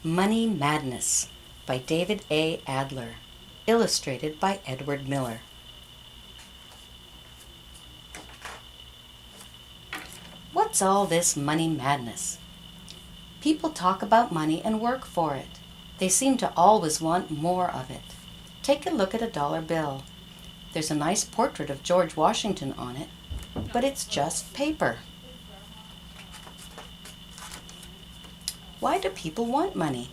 Money Madness by David A. Adler, illustrated by Edward Miller. What's all this money madness? People talk about money and work for it. They seem to always want more of it. Take a look at a dollar bill. There's a nice portrait of George Washington on it, but it's just paper. Why do people want money?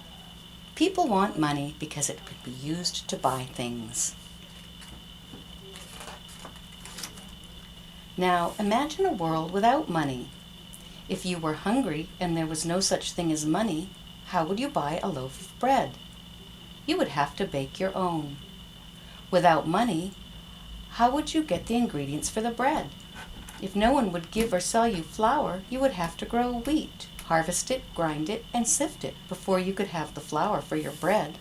People want money because it could be used to buy things. Now, imagine a world without money. If you were hungry and there was no such thing as money, how would you buy a loaf of bread? You would have to bake your own. Without money, how would you get the ingredients for the bread? If no one would give or sell you flour, you would have to grow wheat, harvest it, grind it, and sift it before you could have the flour for your bread.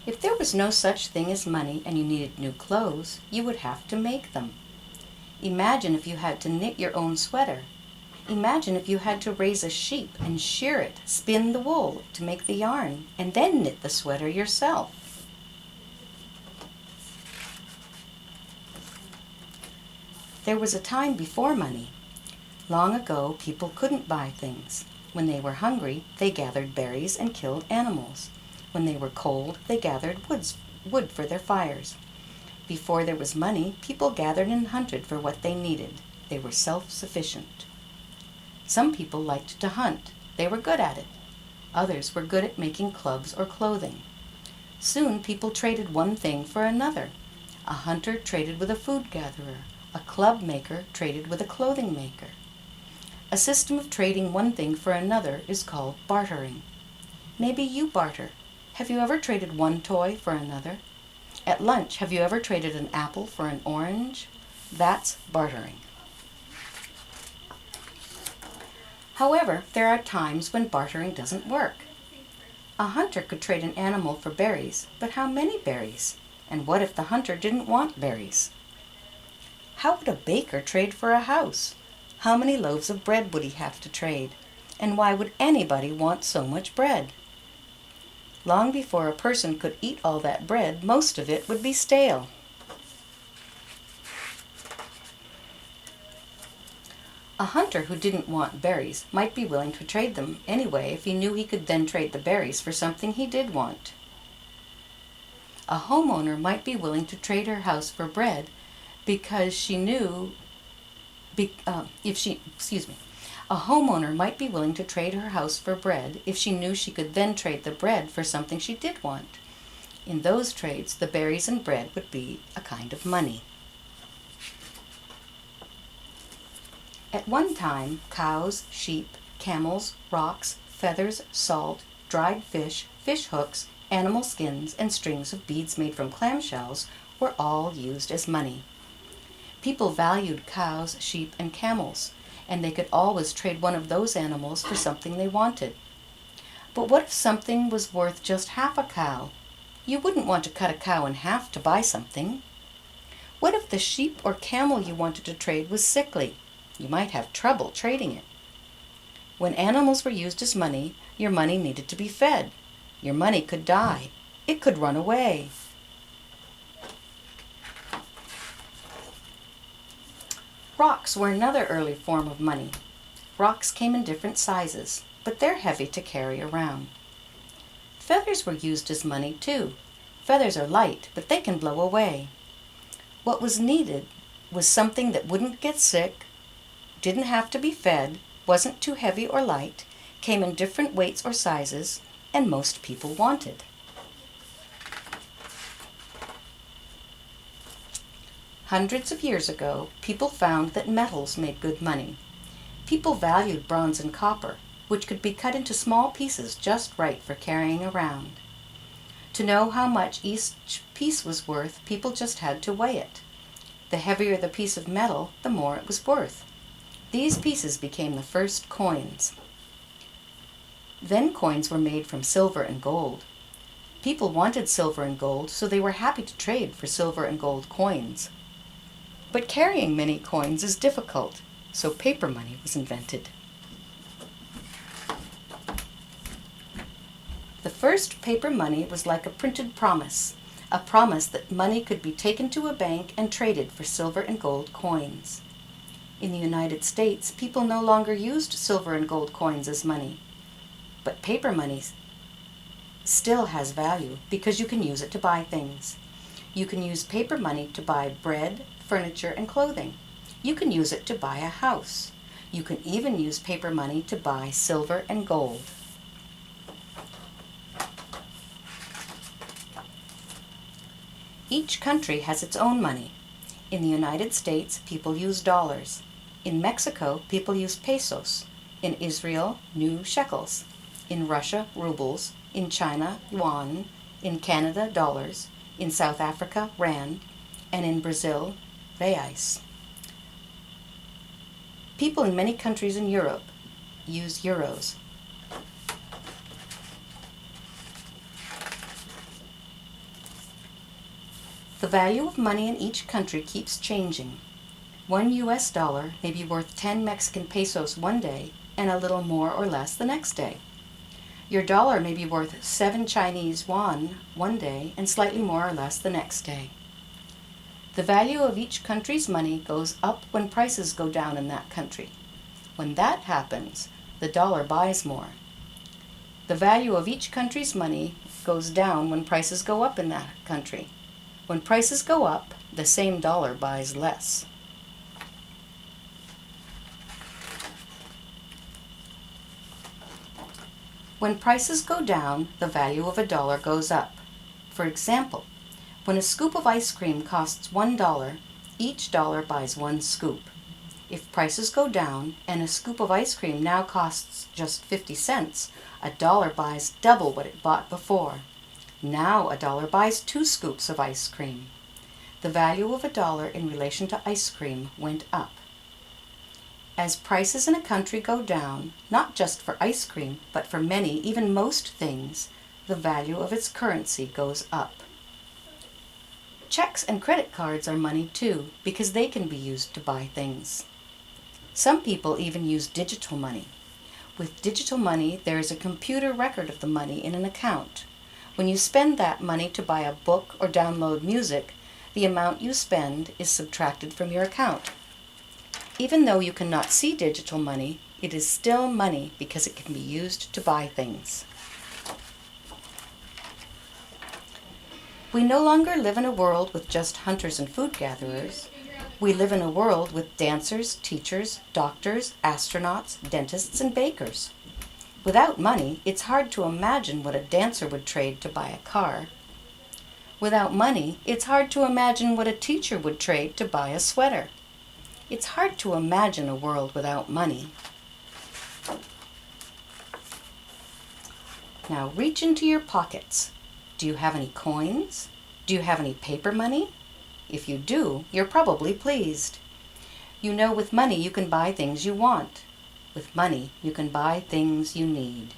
If there was no such thing as money and you needed new clothes, you would have to make them. Imagine if you had to knit your own sweater. Imagine if you had to raise a sheep and shear it, spin the wool to make the yarn, and then knit the sweater yourself. There was a time before money. Long ago, people couldn't buy things. When they were hungry, they gathered berries and killed animals. When they were cold, they gathered wood for their fires. Before there was money, people gathered and hunted for what they needed. They were self-sufficient. Some people liked to hunt. They were good at it. Others were good at making clubs or clothing. Soon, people traded one thing for another. A hunter traded with a food gatherer. A club maker traded with a clothing maker. A system of trading one thing for another is called bartering. Maybe you barter. Have you ever traded one toy for another? At lunch, have you ever traded an apple for an orange? That's bartering. However, there are times when bartering doesn't work. A hunter could trade an animal for berries, but how many berries? And what if the hunter didn't want berries? How would a baker trade for a house? How many loaves of bread would he have to trade? And why would anybody want so much bread? Long before a person could eat all that bread, most of it would be stale. A hunter who didn't want berries might be willing to trade them anyway if he knew he could then trade the berries for something he did want. A homeowner might be willing to trade her house for bread because she knew, a homeowner might be willing to trade her house for bread if she knew she could then trade the bread for something she did want. In those trades, the berries and bread would be a kind of money. At one time, cows, sheep, camels, rocks, feathers, salt, dried fish, fish hooks, animal skins, and strings of beads made from clamshells were all used as money. People valued cows, sheep, and camels, and they could always trade one of those animals for something they wanted. But what if something was worth just half a cow? You wouldn't want to cut a cow in half to buy something. What if the sheep or camel you wanted to trade was sickly? You might have trouble trading it. When animals were used as money, your money needed to be fed. Your money could die. It could run away. Rocks were another early form of money. Rocks came in different sizes, but they're heavy to carry around. Feathers were used as money too. Feathers are light, but they can blow away. What was needed was something that wouldn't get sick, didn't have to be fed, wasn't too heavy or light, came in different weights or sizes, and most people wanted. Hundreds of years ago, people found that metals made good money. People valued bronze and copper, which could be cut into small pieces just right for carrying around. To know how much each piece was worth, people just had to weigh it. The heavier the piece of metal, the more it was worth. These pieces became the first coins. Then coins were made from silver and gold. People wanted silver and gold, so they were happy to trade for silver and gold coins. But carrying many coins is difficult, so paper money was invented. The first paper money was like a printed promise, a promise that money could be taken to a bank and traded for silver and gold coins. In the United States, people no longer used silver and gold coins as money, but paper money still has value because you can use it to buy things. You can use paper money to buy bread, furniture, and clothing. You can use it to buy a house. You can even use paper money to buy silver and gold. Each country has its own money. In the United States, people use dollars. In Mexico, people use pesos. In Israel, new shekels. In Russia, rubles. In China, yuan. In Canada, dollars. In South Africa, rand. And in Brazil, reais. People in many countries in Europe use euros. The value of money in each country keeps changing. 1 US dollar may be worth 10 Mexican pesos one day and a little more or less the next day. Your dollar may be worth 7 Chinese yuan one day and slightly more or less the next day. The value of each country's money goes up when prices go down in that country. When that happens, the dollar buys more. The value of each country's money goes down when prices go up in that country. When prices go up, the same dollar buys less. When prices go down, the value of a dollar goes up. For example, when a scoop of ice cream costs $1, each dollar buys 1 scoop. If prices go down and a scoop of ice cream now costs just 50 cents, a dollar buys double what it bought before. Now a dollar buys 2 scoops of ice cream. The value of a dollar in relation to ice cream went up. As prices in a country go down, not just for ice cream, but for many, even most things, the value of its currency goes up. Checks and credit cards are money too, because they can be used to buy things. Some people even use digital money. With digital money, there is a computer record of the money in an account. When you spend that money to buy a book or download music, the amount you spend is subtracted from your account. Even though you cannot see digital money, it is still money because it can be used to buy things. We no longer live in a world with just hunters and food gatherers. We live in a world with dancers, teachers, doctors, astronauts, dentists, and bakers. Without money, it's hard to imagine what a dancer would trade to buy a car. Without money, it's hard to imagine what a teacher would trade to buy a sweater. It's hard to imagine a world without money. Now reach into your pockets. Do you have any coins? Do you have any paper money? If you do, you're probably pleased. You know with money you can buy things you want. With money you can buy things you need.